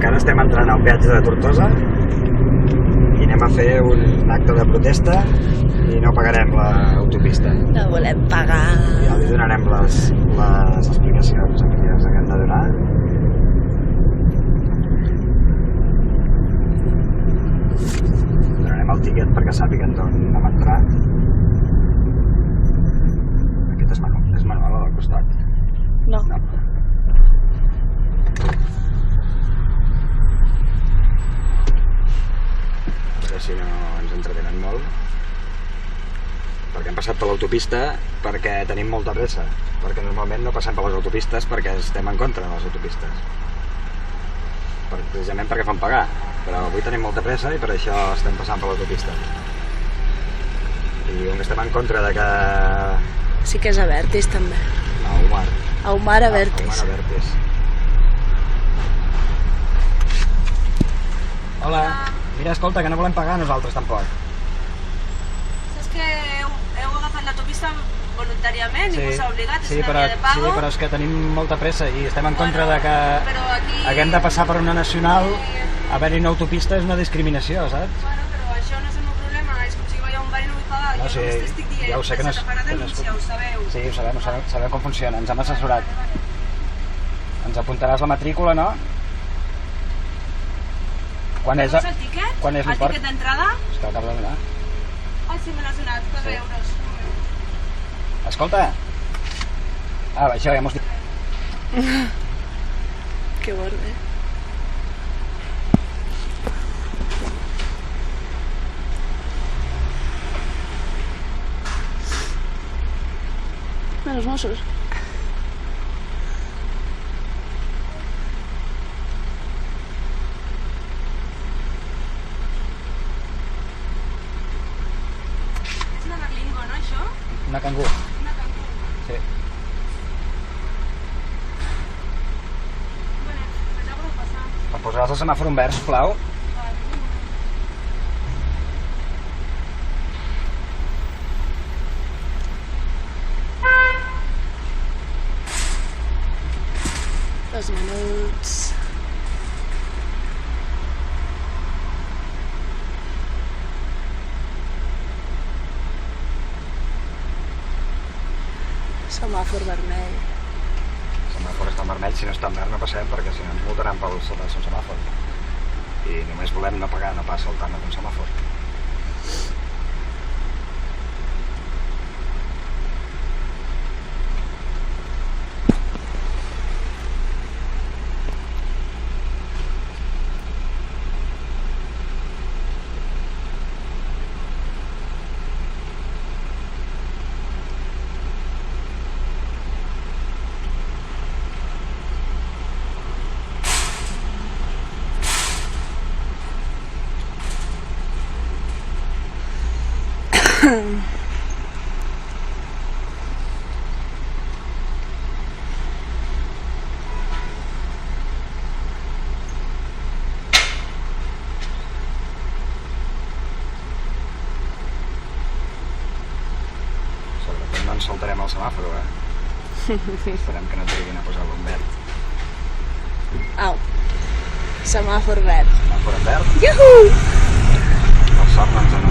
encara estem entrant al peatge de Tortosa i anem a fer un acte de protesta i no pagarem l'autopista. No volem pagar. Ja li donarem les explicacions que hem de donar. Donarem el tiquet perquè sàpiguen d'on anem a entrar. Aquest és manual al costat? No. Si no ens entretenen molt, perquè hem passat per l'autopista perquè tenim molta pressa, perquè normalment no passem per les autopistes perquè estem en contra de les autopistes, precisament perquè fan pagar, però avui tenim molta pressa i per això estem passant per l'autopista. I com que estem en contra de que... Sí que és a Vertis també. No, Umar. A Umar a Vertis. Umar a Vertis. Hola. Mira, escolta, que no volem pagar nosaltres tampoc. Saps que heu agafat l'autopista voluntàriament i us ha obligat, és una via de pago? Sí, però és que tenim molta pressa i estem en contra de que haguem de passar per una nacional, haver-hi una autopista és una discriminació, saps? Bueno, però això no és el meu problema, és com si jo vaig a un bar i no vull pagar, No, jo sí, només t'estic dient, ja ho sé que no és... ja ho sabeu. Sí, ho sabem com funciona, ens hem assessorat. Ens apuntaràs la matrícula, no? Quan és el tiquet? Quan és el l'import? tiquet d'entrada? És que l'acabo de donar. Ah, sí, me l'has donat, 4 euros. Escolta! Ah, això ja m'ho has dit. Que borde. Els Mossos. És una berlingo, no, això? Una cangur. Una cangur. Sí. Bueno, pues ja podeu passar. Em posaràs el semàfor en verd, sisplau? Els menuts. Semàfor vermell. El semàfor està en vermell, si no està en verd no passem perquè si no ens multaran pel saltar un semàfor. I només volem no pagar, no pas saltar-ne d'un semàfor. Sobretot no ens saltarem el semàfor, Esperem que no triguin a posar-lo en verd. Au. Semàfor verd. Semàfor en verd? Iuhu! El sort no ens ha